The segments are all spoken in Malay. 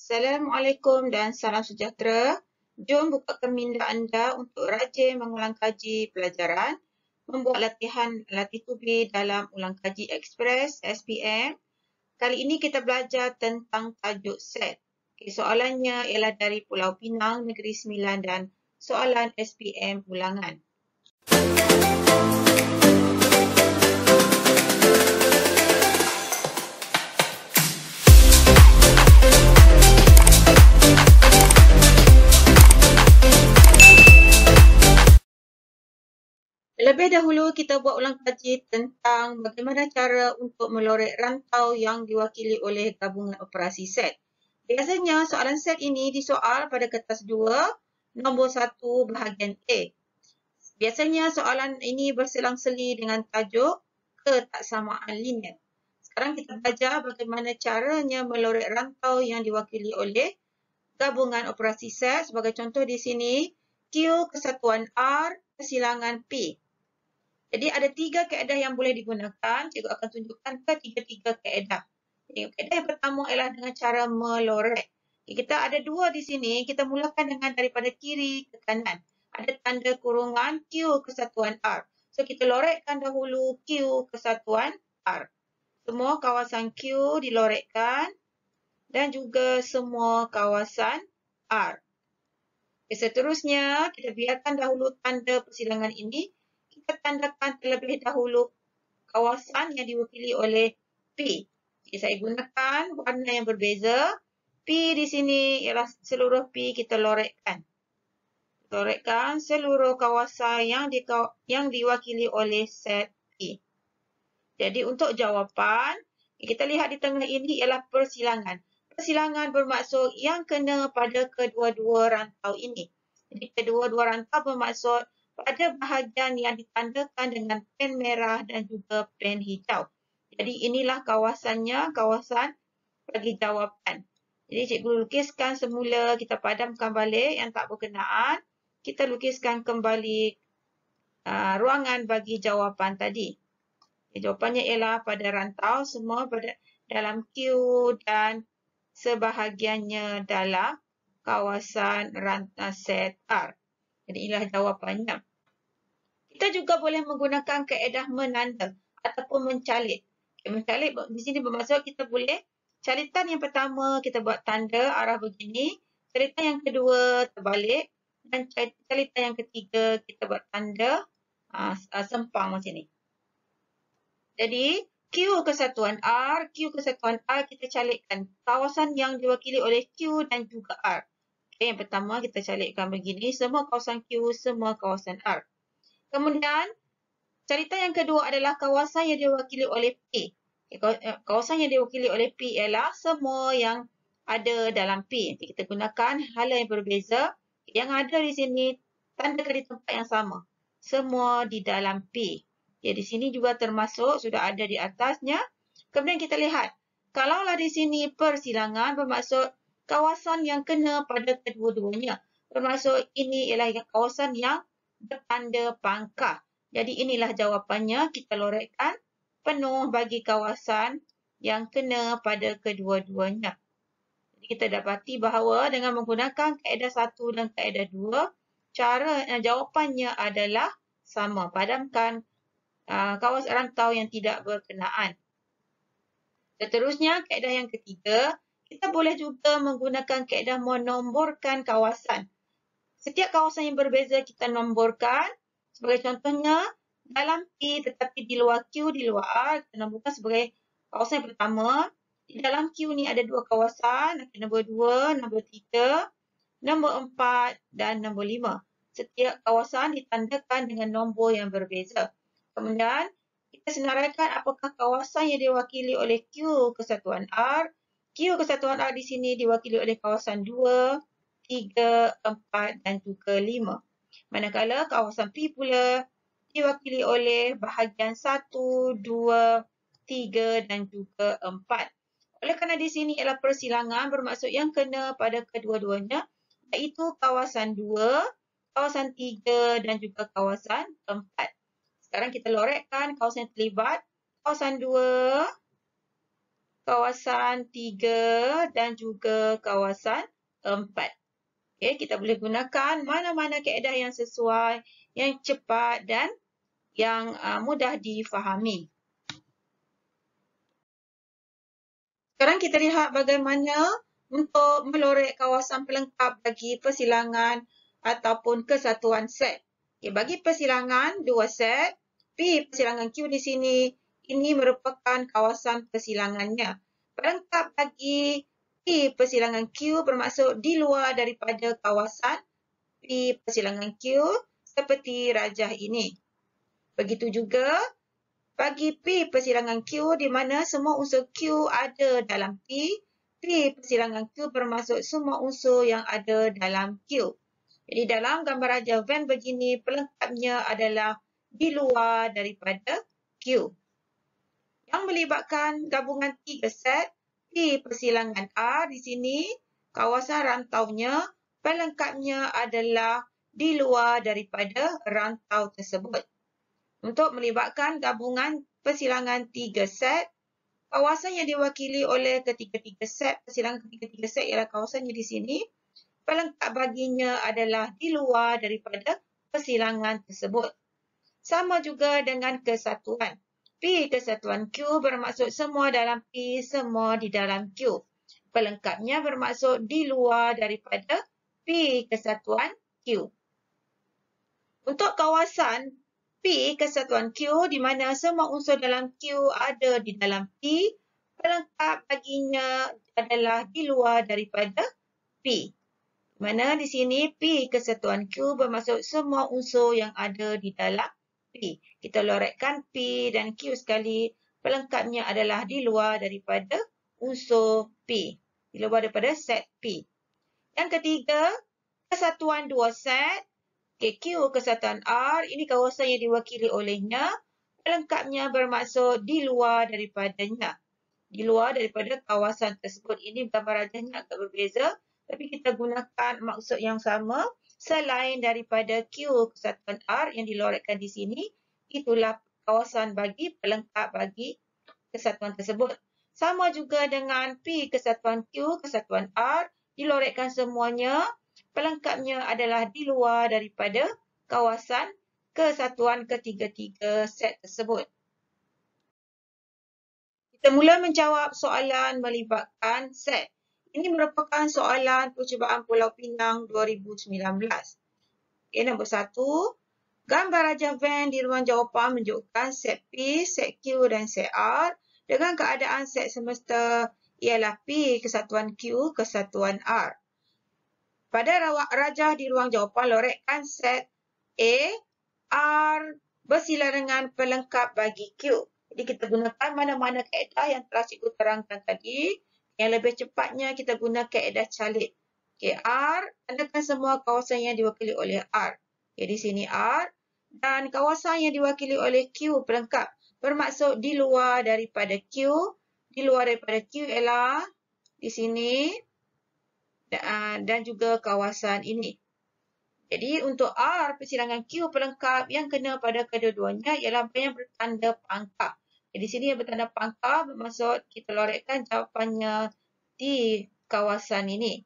Assalamualaikum dan salam sejahtera. Jom bukakan minda anda untuk rajin mengulang kaji pelajaran, membuat latihan latih tubi dalam ulang kaji ekspres SPM. Kali ini kita belajar tentang tajuk set. Okay, soalannya ialah dari Pulau Pinang, Negeri Sembilan dan soalan SPM ulangan. Terlebih dahulu kita buat ulang kaji tentang bagaimana cara untuk melorek rantau yang diwakili oleh gabungan operasi set. Biasanya soalan set ini disoal pada kertas 2, nombor 1 bahagian A. Biasanya soalan ini berselang-seli dengan tajuk ketaksamaan linier. Sekarang kita belajar bagaimana caranya melorek rantau yang diwakili oleh gabungan operasi set. Sebagai contoh di sini, Q kesatuan R persilangan P. Jadi ada 3 kaedah yang boleh digunakan. Cikgu akan tunjukkan ketiga-tiga kaedah. Kaedah yang pertama ialah dengan cara melorek. Kita ada 2 di sini. Kita mulakan dengan daripada kiri ke kanan. Ada tanda kurungan Q kesatuan R. So kita lorekkan dahulu Q kesatuan R. Semua kawasan Q dilorekkan dan juga semua kawasan R. Okay, seterusnya kita biarkan dahulu tanda persilangan ini. Kita tandakan terlebih dahulu kawasan yang diwakili oleh P. Okay, saya gunakan warna yang berbeza. P di sini ialah seluruh P kita lorekkan. Lorekkan seluruh kawasan yang diwakili oleh set P. Jadi untuk jawapan, kita lihat di tengah ini ialah persilangan. Persilangan bermaksud yang kena pada kedua-dua rantau ini. Jadi kedua-dua rantau bermaksud pada bahagian yang ditandakan dengan pen merah dan juga pen hijau. Jadi inilah kawasannya, kawasan bagi jawapan. Jadi cikgu lukiskan semula, kita padamkan balik yang tak berkenaan. Kita lukiskan kembali ruangan bagi jawapan tadi. Jawapannya ialah pada rantau semua pada dalam Q dan sebahagiannya dalam kawasan rantau set R. Jadi inilah jawapannya. Kita juga boleh menggunakan kaedah menanda ataupun mencalik. Mencalik di sini bermaksud kita boleh calitan yang pertama kita buat tanda arah begini, calitan yang kedua terbalik dan calitan yang ketiga kita buat tanda sempang macam ni. Jadi Q kesatuan R, Q kesatuan R kita calikkan kawasan yang diwakili oleh Q dan juga R. Okay, yang pertama kita calikkan begini, semua kawasan Q, semua kawasan R. Kemudian, calitan yang kedua adalah kawasan yang diwakili oleh P. Kawasan yang diwakili oleh P ialah semua yang ada dalam P. Kita gunakan hala yang berbeza. Yang ada di sini, tandakan di tempat yang sama. Semua di dalam P. Di sini juga termasuk, sudah ada di atasnya. Kemudian kita lihat, kalaulah di sini persilangan bermaksud kawasan yang kena pada kedua-duanya. Bermaksud ini ialah kawasan yang bertanda pangkah. Jadi inilah jawapannya, kita lorekkan penuh bagi kawasan yang kena pada kedua-duanya. Jadi kita dapati bahawa dengan menggunakan kaedah 1 dan kaedah 2, jawapannya adalah sama. Padamkan kawasan rantau yang tidak berkenaan. Seterusnya, kaedah yang ketiga, kita boleh juga menggunakan kaedah menomborkan kawasan. Setiap kawasan yang berbeza kita nomborkan. Sebagai contohnya, dalam P tetapi di luar Q, di luar R, kita nomborkan sebagai kawasan yang pertama. Di dalam Q ni ada 2 kawasan, nombor 2, nombor 3, nombor 4 dan nombor 5. Setiap kawasan ditandakan dengan nombor yang berbeza. Kemudian, kita senaraikan apakah kawasan yang diwakili oleh Q kesatuan R. Q kesatuan R di sini diwakili oleh kawasan 2, 3, 4 dan juga 5. Manakala kawasan P pula diwakili oleh bahagian 1, 2, 3 dan juga 4. Oleh kerana di sini ialah persilangan bermaksud yang kena pada kedua-duanya, iaitu kawasan 2, kawasan 3 dan juga kawasan 4. Sekarang kita lorekkan kawasan yang terlibat. Kawasan 2, kawasan 3 dan juga kawasan 4. Okay, kita boleh gunakan mana-mana kaedah yang sesuai, yang cepat dan yang mudah difahami. Sekarang kita lihat bagaimana untuk melorek kawasan pelengkap bagi persilangan ataupun kesatuan set. Okay, bagi persilangan 2 set, P persilangan Q di sini, ini merupakan kawasan persilangannya. Pelengkap bagi P persilangan Q bermaksud di luar daripada kawasan P persilangan Q seperti rajah ini. Begitu juga bagi P persilangan Q di mana semua unsur Q ada dalam P, P persilangan Q bermaksud semua unsur yang ada dalam Q. Jadi dalam gambar rajah Venn begini, pelengkapnya adalah di luar daripada Q. Yang melibatkan gabungan 3 set, P persilangan R di sini, kawasan rantaunya, pelengkapnya adalah di luar daripada rantau tersebut. Untuk melibatkan gabungan persilangan 3 set, kawasan yang diwakili oleh ketiga-tiga set, persilangan ketiga-tiga set ialah kawasannya di sini, pelengkap baginya adalah di luar daripada persilangan tersebut. Sama juga dengan kesatuan. P kesatuan Q bermaksud semua dalam P, semua di dalam Q. Pelengkapnya bermaksud di luar daripada P kesatuan Q. Untuk kawasan P kesatuan Q di mana semua unsur dalam Q ada di dalam P, pelengkap baginya adalah di luar daripada P. Mana di sini P kesatuan Q bermaksud semua unsur yang ada di dalam P. Kita lorekkan P dan Q sekali, pelengkapnya adalah di luar daripada unsur P, di luar daripada set P. Yang ketiga, kesatuan 2 set. Q kesatuan R, ini kawasan yang diwakili olehnya, pelengkapnya bermaksud di luar daripadanya. Di luar daripada kawasan tersebut. Ini gambar rajahnya agak berbeza, tapi kita gunakan maksud yang sama. Selain daripada Q kesatuan R yang dilorekkan di sini, itulah kawasan bagi pelengkap bagi kesatuan tersebut. Sama juga dengan P kesatuan Q kesatuan R, dilorekkan semuanya, pelengkapnya adalah di luar daripada kawasan kesatuan ketiga-tiga set tersebut. Kita mula menjawab soalan melibatkan set. Ini merupakan soalan percubaan Pulau Pinang 2019. Okay, nombor 1. Gambar rajah Venn di ruang jawapan menunjukkan set P, set Q dan set R dengan keadaan set semesta ialah P kesatuan Q kesatuan R. Pada rajah di ruang jawapan, lorekkan set A, R bersila dengan pelengkap bagi Q. Jadi kita gunakan mana-mana kaedah yang telah cikgu terangkan tadi. Yang lebih cepatnya kita guna kaedah calit. Okay, R, tandakan semua kawasan yang diwakili oleh R. Okay, di sini R. Dan kawasan yang diwakili oleh Q pelengkap bermaksud di luar daripada Q. Di luar daripada Q ialah di sini dan juga kawasan ini. Jadi untuk R persilangan Q pelengkap yang kena pada kedua-duanya ialah yang bertanda pangkal. Di sini yang bertanda pangkal bermaksud kita lorekkan jawapannya di kawasan ini.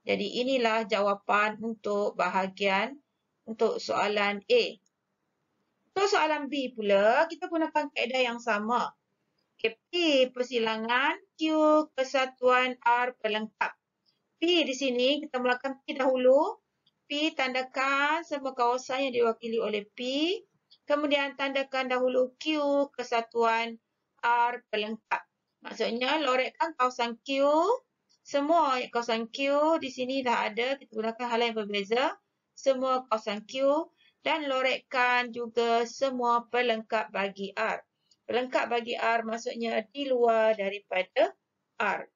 Jadi inilah jawapan untuk bahagian untuk soalan A. Untuk soalan B pula, kita gunakan kaedah yang sama. P persilangan Q kesatuan R pelengkap. P di sini, kita mulakan P dahulu. P tandakan semua kawasan yang diwakili oleh P. Kemudian tandakan dahulu Q kesatuan R pelengkap. Maksudnya, lorekkan kawasan Q. Semua kawasan Q di sini dah ada. Kita gunakan hal yang berbeza. Semua kawasan Q. Dan lorekkan juga semua pelengkap bagi R. Pelengkap bagi R maksudnya di luar daripada R.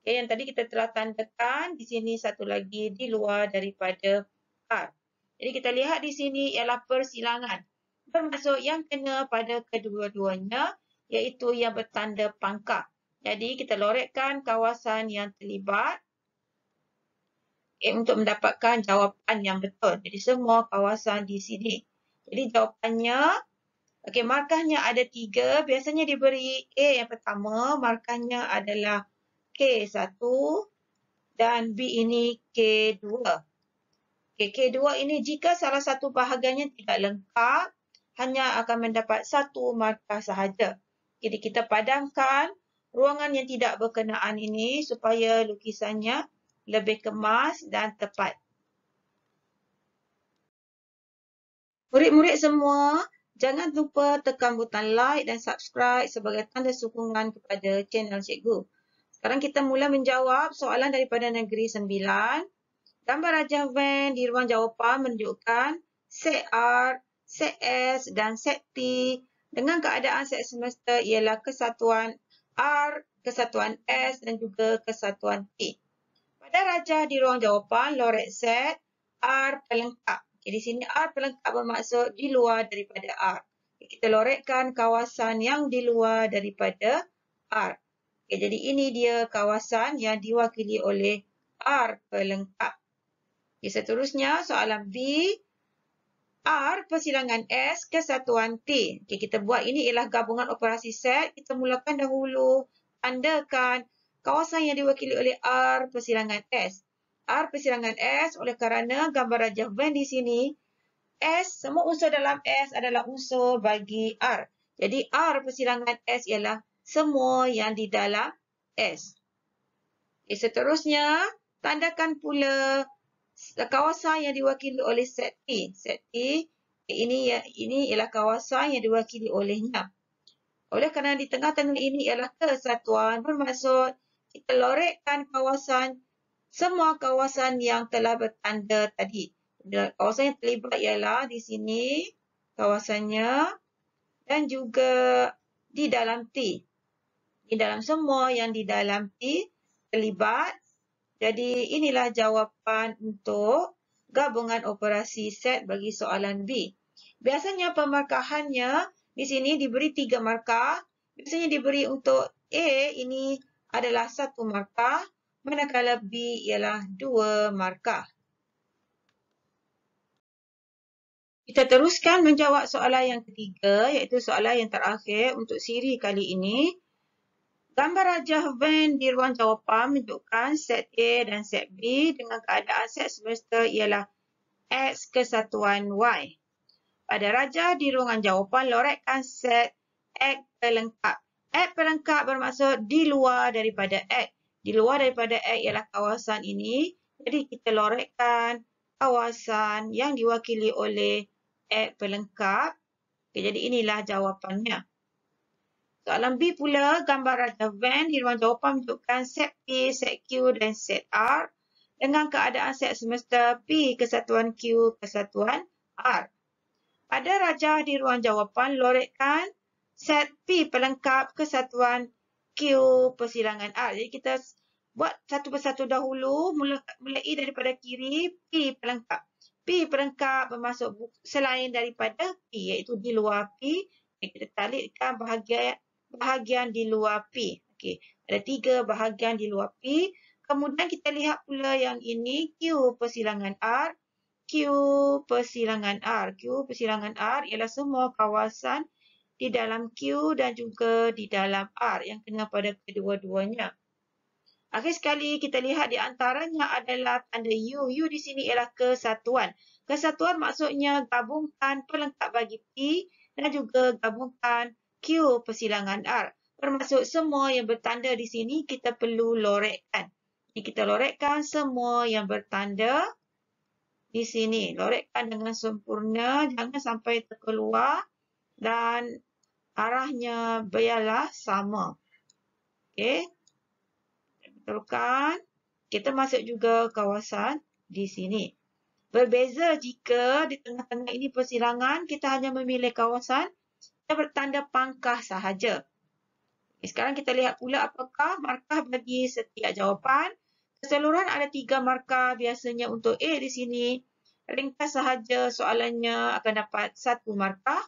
Okay, yang tadi kita telah tandakan, di sini satu lagi di luar daripada R. Jadi kita lihat di sini ialah persilangan. Bermaksud yang kena pada kedua-duanya, iaitu yang bertanda pangkal. Jadi kita lorekkan kawasan yang terlibat untuk mendapatkan jawapan yang betul. Jadi semua kawasan di sini. Jadi jawapannya Okey, markahnya ada 3. Biasanya diberi A yang pertama, markahnya adalah K1 dan B ini K2. Okey, K2 ini jika salah satu bahagiannya tidak lengkap, hanya akan mendapat 1 markah sahaja. Jadi kita padamkan ruangan yang tidak berkenaan ini supaya lukisannya lebih kemas dan tepat. Murid-murid semua, jangan lupa tekan butang like dan subscribe sebagai tanda sokongan kepada channel cikgu. Sekarang kita mula menjawab soalan daripada negeri 9. Gambar rajah Venn di ruang jawapan menunjukkan set R, set S dan set T dengan keadaan set semesta ialah kesatuan R, kesatuan S dan juga kesatuan T. Pada rajah di ruang jawapan, lorek set R pelengkap. Okay, di sini R pelengkap bermaksud di luar daripada R. Okay, kita lorekkan kawasan yang di luar daripada R. Okay, jadi ini dia kawasan yang diwakili oleh R pelengkap. Okay, seterusnya soalan B. R persilangan S kesatuan T. Okay, kita buat ini ialah gabungan operasi set. Kita mulakan dahulu tandakan kawasan yang diwakili oleh R persilangan S. R persilangan S oleh kerana gambar rajah Venn di sini, S, semua unsur dalam S adalah unsur bagi R. Jadi R persilangan S ialah semua yang di dalam S. Okay, seterusnya, tandakan pula kawasan yang diwakili oleh set T. Set T ini ialah kawasan yang diwakili olehnya. Oleh kerana di tengah-tengah ini ialah kesatuan, bermaksud kita lorekkan kawasan, semua kawasan yang telah bertanda tadi. Kawasan yang terlibat ialah di sini kawasannya dan juga di dalam T. Di dalam semua yang di dalam T terlibat. Jadi inilah jawapan untuk gabungan operasi set bagi soalan B. Biasanya pemarkahannya di sini diberi 3 markah. Biasanya diberi untuk A ini adalah 1 markah, manakala B ialah 2 markah. Kita teruskan menjawab soalan yang ketiga, iaitu soalan yang terakhir untuk siri kali ini. Gambar rajah Venn di ruang jawapan menunjukkan set A dan set B dengan keadaan set semesta ialah X kesatuan Y. Pada rajah di ruangan jawapan, lorekkan set X pelengkap. X pelengkap bermaksud di luar daripada X. Di luar daripada X ialah kawasan ini. Jadi kita lorekkan kawasan yang diwakili oleh X pelengkap. Okay, jadi inilah jawapannya. Soalan B pula, gambar rajah Venn di ruang jawapan menunjukkan set P, set Q dan set R dengan keadaan set semesta P kesatuan Q kesatuan R. Pada rajah di ruang jawapan, lorekkan set P pelengkap kesatuan Q persilangan R. Jadi kita buat satu persatu dahulu, mulai daripada kiri, P pelengkap. P pelengkap bermaksud selain daripada P, iaitu di luar P. Kita talitkan bahagian di luar P. Okey, ada 3 bahagian di luar P. Kemudian kita lihat pula yang ini Q persilangan R. Q persilangan R. Q persilangan R ialah semua kawasan di dalam Q dan juga di dalam R yang kena pada kedua-duanya. Akhir sekali kita lihat di antaranya adalah tanda U. U di sini ialah kesatuan. Kesatuan maksudnya gabungkan pelengkap bagi P dan juga gabungkan Q persilangan R. Bermaksud semua yang bertanda di sini kita perlu lorekkan. Jadi kita lorekkan semua yang bertanda di sini. Lorekkan dengan sempurna, jangan sampai terkeluar dan arahnya biarlah sama. Okey. Betulkan. Kita masuk juga kawasan di sini. Berbeza jika di tengah-tengah ini persilangan, kita hanya memilih kawasan yang bertanda pangkah sahaja. Sekarang kita lihat pula apakah markah bagi setiap jawapan. Keseluruhan ada 3 markah biasanya untuk A di sini. Ringkas sahaja soalannya akan dapat 1 markah.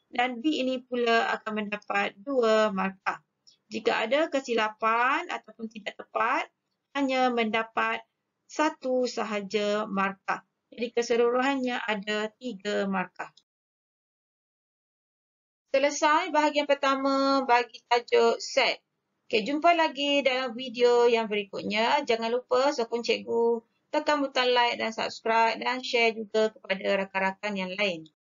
Dan B ini pula akan mendapat 2 markah. Jika ada kesilapan ataupun tidak tepat, hanya mendapat 1 sahaja markah. Jadi keseluruhannya ada 3 markah. Selesai bahagian pertama bagi tajuk set. Okey, jumpa lagi dalam video yang berikutnya. Jangan lupa sokong cikgu, tekan butang like dan subscribe dan share juga kepada rakan-rakan yang lain.